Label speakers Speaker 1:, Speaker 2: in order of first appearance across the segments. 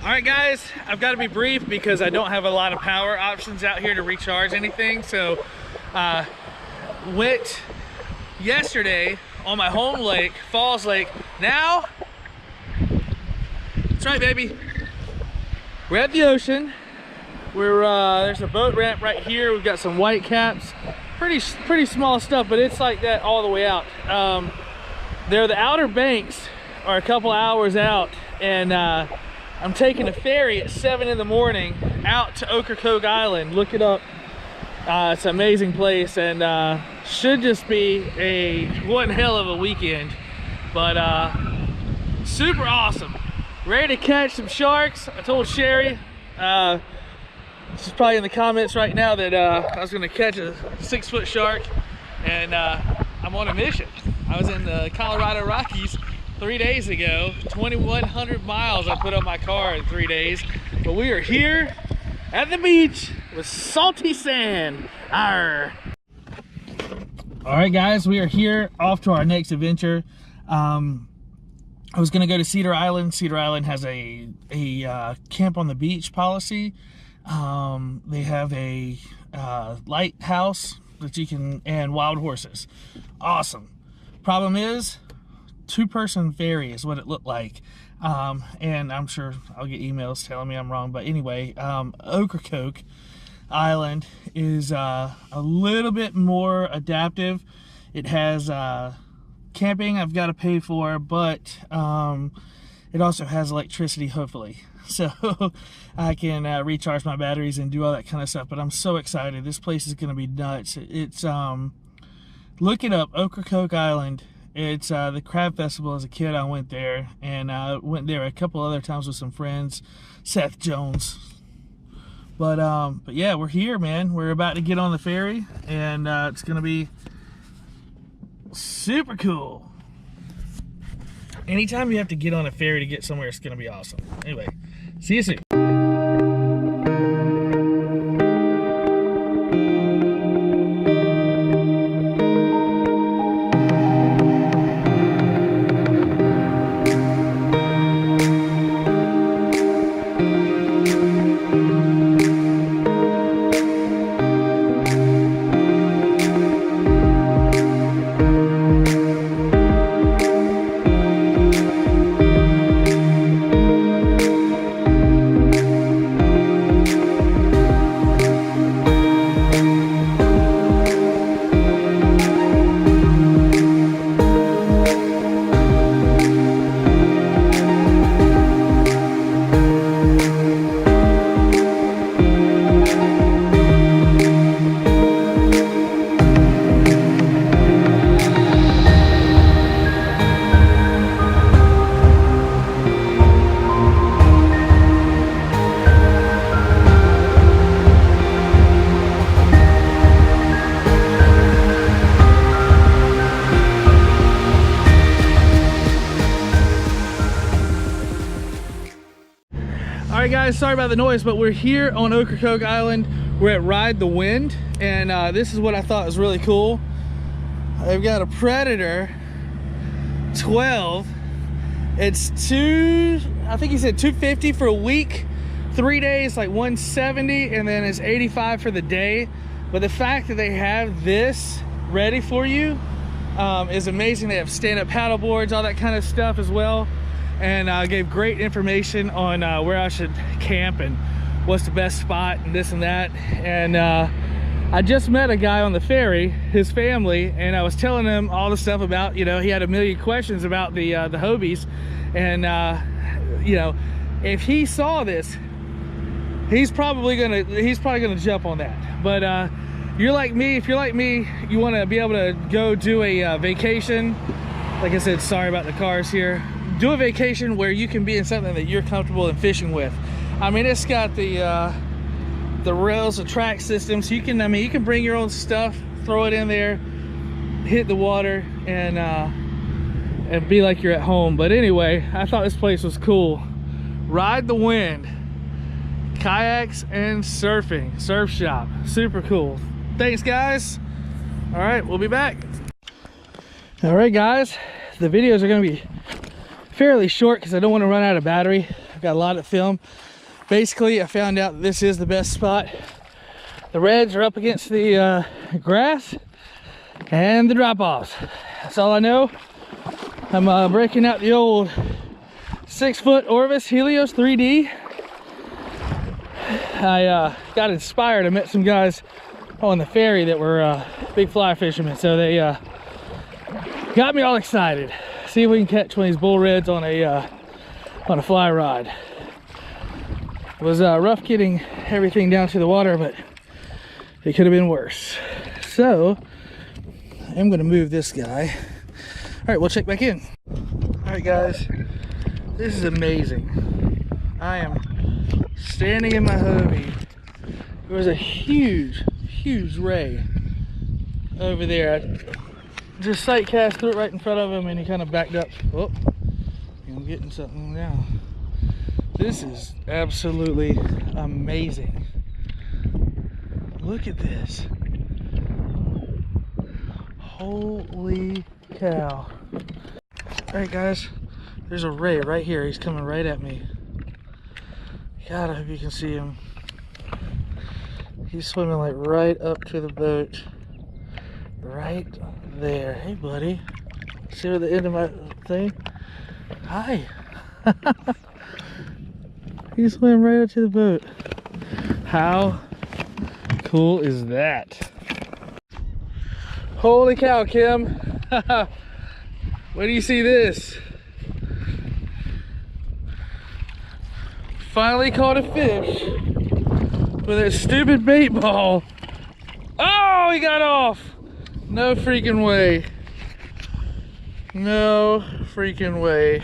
Speaker 1: All right, guys, I've got to be brief because I don't have a lot of power options out here to recharge anything. So, went yesterday on my home lake, Falls Lake. Now, that's right, baby. We're at the ocean. There's a boat ramp right here. We've got some white caps. Pretty small stuff, but it's like that all the way out. The outer banks are a couple hours out, and I'm taking a ferry at 7 in the morning out to Ocracoke Island. Look it up. It's an amazing place, and should just be one hell of a weekend. But super awesome. Ready to catch some sharks. I told Sherry, she's probably in the comments right now, that I was going to catch a 6-foot shark, and I'm on a mission. I was in the Colorado Rockies 3 days ago. 2,100 miles I put on my car in 3 days. But we are here at the beach with salty sand. Arr. All right, guys, we are here off to our next adventure. I was gonna go to Cedar Island. Cedar Island has a camp on the beach policy. They have a lighthouse that you can, and wild horses. Awesome. Problem is, 2-person ferry is what it looked like. And I'm sure I'll get emails telling me I'm wrong, but anyway, Ocracoke Island is a little bit more adaptive. It has camping I've got to pay for, but it also has electricity, hopefully, so I can recharge my batteries and do all that kind of stuff. But I'm so excited. This place is going to be nuts. It's look it up, Ocracoke Island. It's the crab festival. As a kid, I went there, and I went there a couple other times with some friends, Seth Jones. But yeah, we're here, man. We're about to get on the ferry, and it's gonna be super cool. Anytime you have to get on a ferry to get somewhere, it's gonna be awesome. Anyway, see you soon. All right, guys, sorry about the noise, but we're here on Ocracoke Island. We're at Ride the Wind, and this is what I thought was really cool. They've got a Predator 12. It's I think he said $250 for a week, 3 days, like $170, and then it's $85 for the day. But the fact that they have this ready for you is amazing. They have stand-up paddle boards, all that kind of stuff as well. And gave great information on where I should camp and what's the best spot and this and that. And I just met a guy on the ferry, his family, and I was telling him all the stuff about, you know, he had a million questions about the Hobies. And you know, if he saw this, he's probably gonna jump on that. But you're like me, if you're like me, you want to be able to go do a vacation. Like I said, sorry about the cars here. Do a vacation where you can be in something that you're comfortable in fishing with. I mean, it's got the rails, the track system, so you can, I mean, you can bring your own stuff, throw it in there, hit the water, and be like you're at home. But anyway, I thought this place was cool. Ride the Wind, kayaks and surfing, surf shop, super cool. Thanks, guys. All right, we'll be back. All right, guys, the videos are gonna be fairly short because I don't want to run out of battery. got a lot of film. Basically, I found out this is the best spot. The reds are up against the grass and the drop-offs. That's all I know. I'm breaking out the old 6-foot Orvis Helios 3D. I got inspired. I met some guys on the ferry that were big fly fishermen, so they got me all excited. See if we can catch one of these bull reds on a fly rod. It was rough getting everything down to the water, but it could have been worse. So I'm gonna move this guy. All right, we'll check back in. All right, guys, this is amazing. I am standing in my Hobie. There was a huge ray over there. I just sight cast through it right in front of him, and he kind of backed up. Oh, I'm getting something now. This is absolutely amazing. Look at this. Holy cow. All right, guys, there's a ray right here. He's coming right at me. God, I hope you can see him. He's swimming like right up to the boat. Right there. Hey, buddy. See where the end of my thing? Hi. He swam right up to the boat. How cool is that? Holy cow, Kim. When do you see this? Finally caught a fish with that stupid bait ball. Oh, he got off. No freaking way. No freaking way.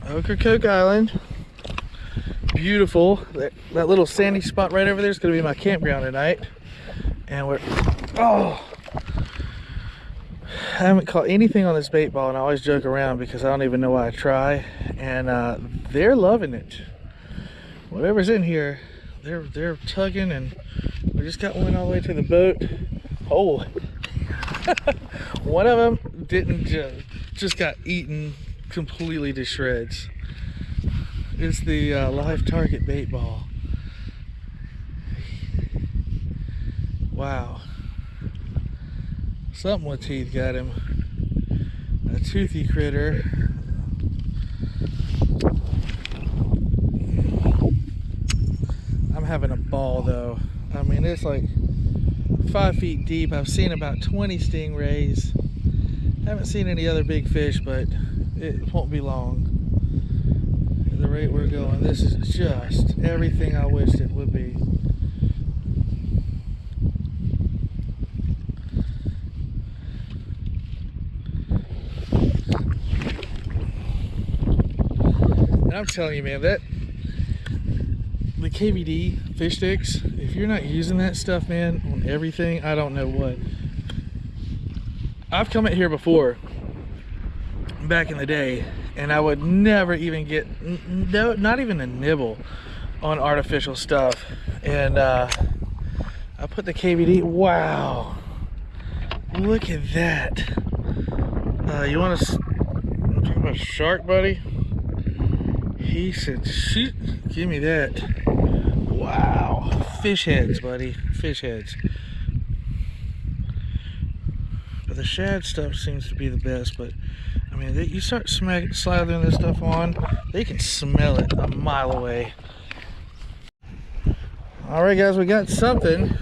Speaker 1: Ocracoke Island. Beautiful. That little sandy spot right over there is going to be my campground tonight. And we're... Oh! I haven't caught anything on this bait ball, and I always joke around because I don't even know why I try. And they're loving it. Whatever's in here, they're tugging, and we just got one all the way to the boat. Oh! One of them didn't just got eaten completely to shreds. It's the live target bait ball. Wow. Something with teeth got him. A toothy critter. I'm having a ball though. I mean, it's like 5 feet deep. I've seen about 20 stingrays. Haven't seen any other big fish, but it won't be long. At the rate we're going, this is just everything I wished it would be. And I'm telling you, man, that the KVD fish sticks, if you're not using that stuff, man, on everything, I don't know what. I've come in here before back in the day, and I would never even get not even a nibble on artificial stuff. And I put the KVD. Wow, look at that. You want to talk about a shark, buddy? He said, shoot, give me that. Wow, fish heads, buddy, fish heads. But the shad stuff seems to be the best. But I mean, you start slathering this stuff on, they can smell it a mile away. All right, guys, we got something.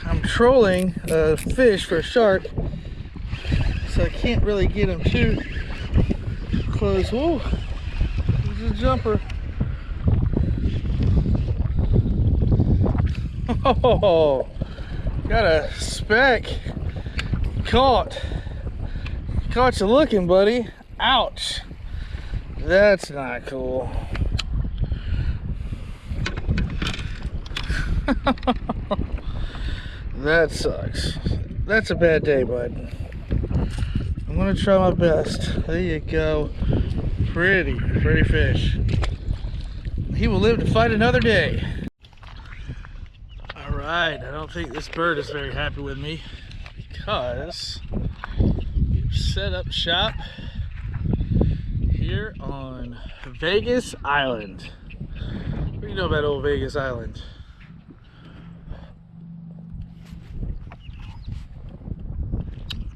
Speaker 1: I'm trolling a fish for a shark, so I can't really get him too close. Whoa, there's a jumper. Oh, got a speck. Caught you looking, buddy. Ouch. That's not cool. That sucks. That's a bad day, bud. I'm gonna try my best. There you go. Pretty fish. He will live to fight another day. All right, I don't think this bird is very happy with me. because we've set up shop here on Vegas Island. What do you know about old Vegas Island?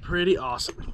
Speaker 1: Pretty awesome.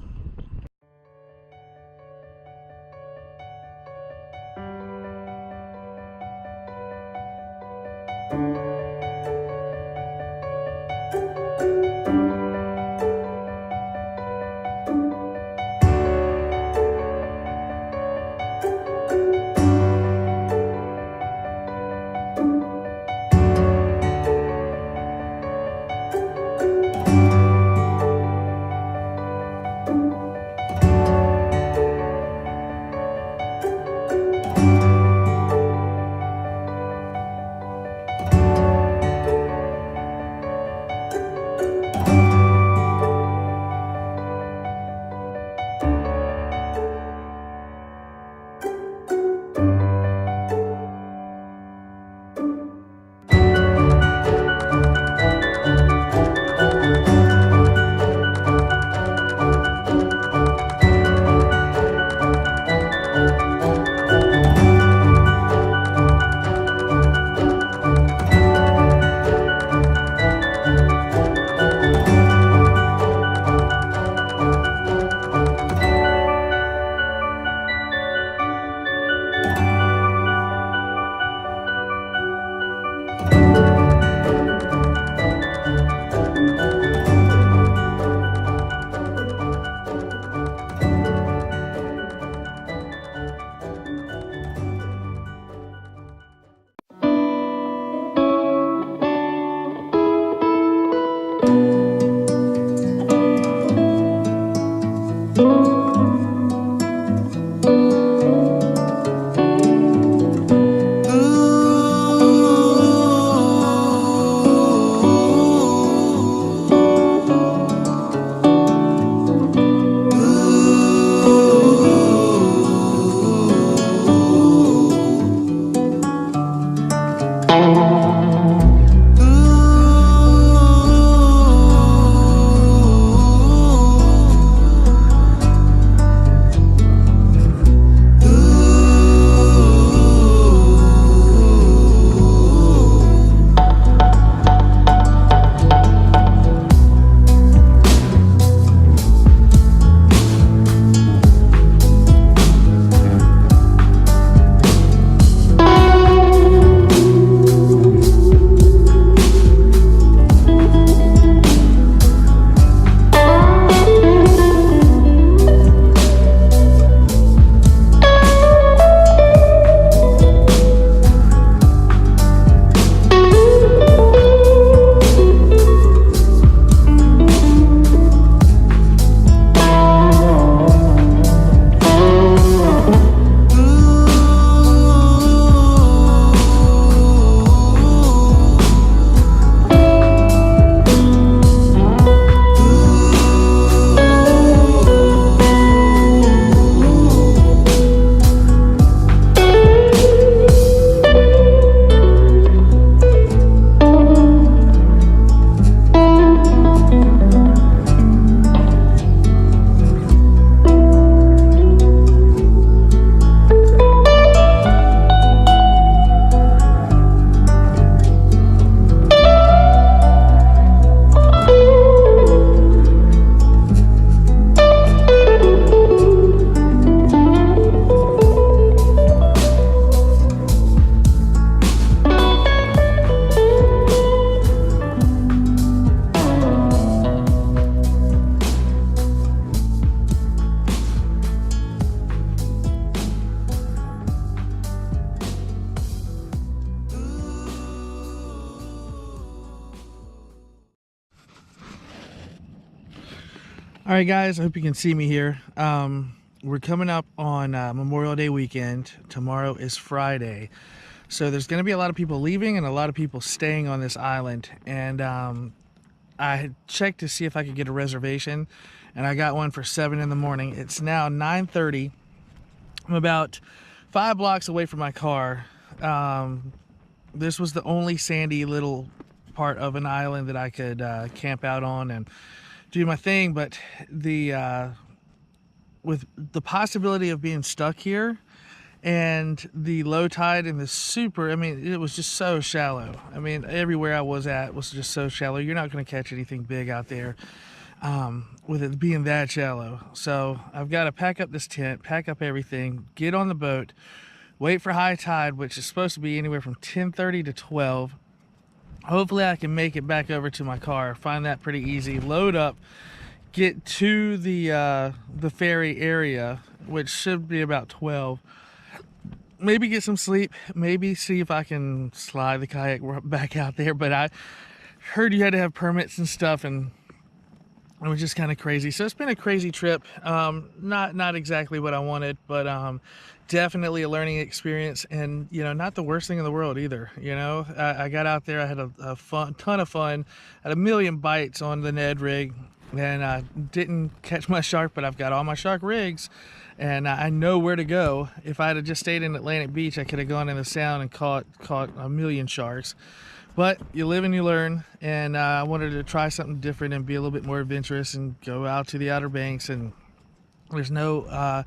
Speaker 1: All right, guys, I hope you can see me here. We're coming up on Memorial Day weekend. Tomorrow is Friday. So there's going to be a lot of people leaving and a lot of people staying on this island. And I had checked to see if I could get a reservation, and I got one for 7 in the morning. It's now 9:30. I'm about 5 blocks away from my car. This was the only sandy little part of an island that I could camp out on and do my thing. But the with the possibility of being stuck here and the low tide and the super, I mean, it was just so shallow. I mean, everywhere I was at was just so shallow. You're not going to catch anything big out there with it being that shallow. So I've got to pack up this tent, pack up everything, get on the boat, wait for high tide, which is supposed to be anywhere from 10:30 to 12. Hopefully I can make it back over to my car, find that pretty easy, load up, get to the ferry area, which should be about 12. Maybe get some sleep, maybe see if I can slide the kayak back out there. But I heard you had to have permits and stuff, and it was just kind of crazy. So it's been a crazy trip. Not exactly what I wanted, but definitely a learning experience, and you know, not the worst thing in the world either. You know, I got out there, I had a ton of fun, had a million bites on the Ned rig, and I didn't catch my shark, but I've got all my shark rigs, and I know where to go. If I had just stayed in Atlantic Beach, I could have gone in the Sound and caught a million sharks. But you live and you learn, and I wanted to try something different and be a little bit more adventurous and go out to the Outer Banks. And there's no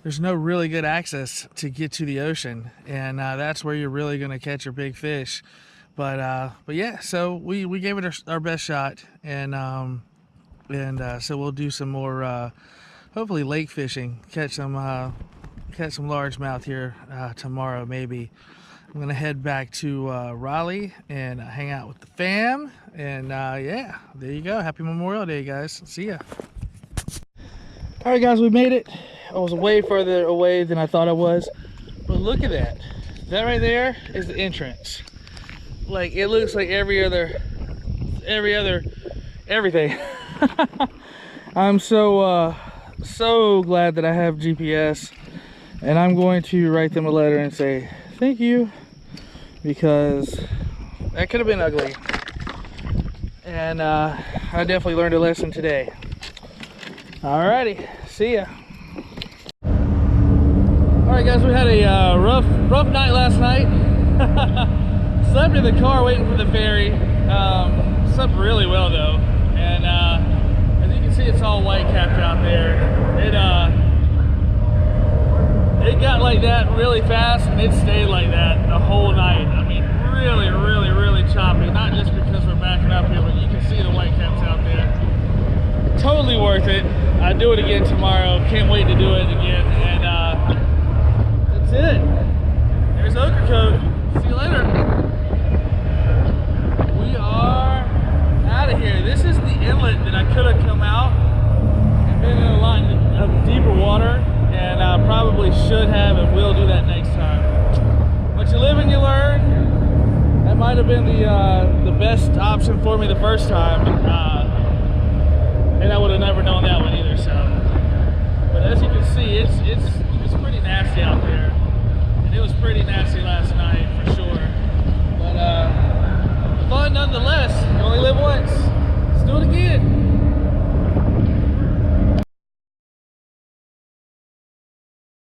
Speaker 1: really good access to get to the ocean, and that's where you're really going to catch your big fish. But yeah, so we gave it our best shot, and so we'll do some more hopefully lake fishing, catch some largemouth here tomorrow maybe. I'm gonna head back to Raleigh and hang out with the fam, and yeah, there you go. Happy Memorial Day, guys. See ya. All right, guys, we made it. I was way further away than I thought I was, but look at that. That right there is the entrance. Like, it looks like everything. I'm so glad that I have GPS, and I'm going to write them a letter and say thank you, because that could have been ugly, and I definitely learned a lesson today. Alrighty, see ya. Alright, guys, we had a rough night last night. Slept in the car waiting for the ferry. Slept really well though, and as you can see, it's all white capped out there. It got like that really fast, and it stayed like that the whole night. I mean, really choppy. Not just because we're backing up here, but you can see the white caps out there. Totally worth it. I'd do it again tomorrow. Can't wait to do it again. And that's it. There's Ocracoke. See you later. We are out of here. This is the inlet that I could have come out and been in a lot of deeper water. And I probably should have, and will do that next time. But you live and you learn. That might have been the best option for me the first time.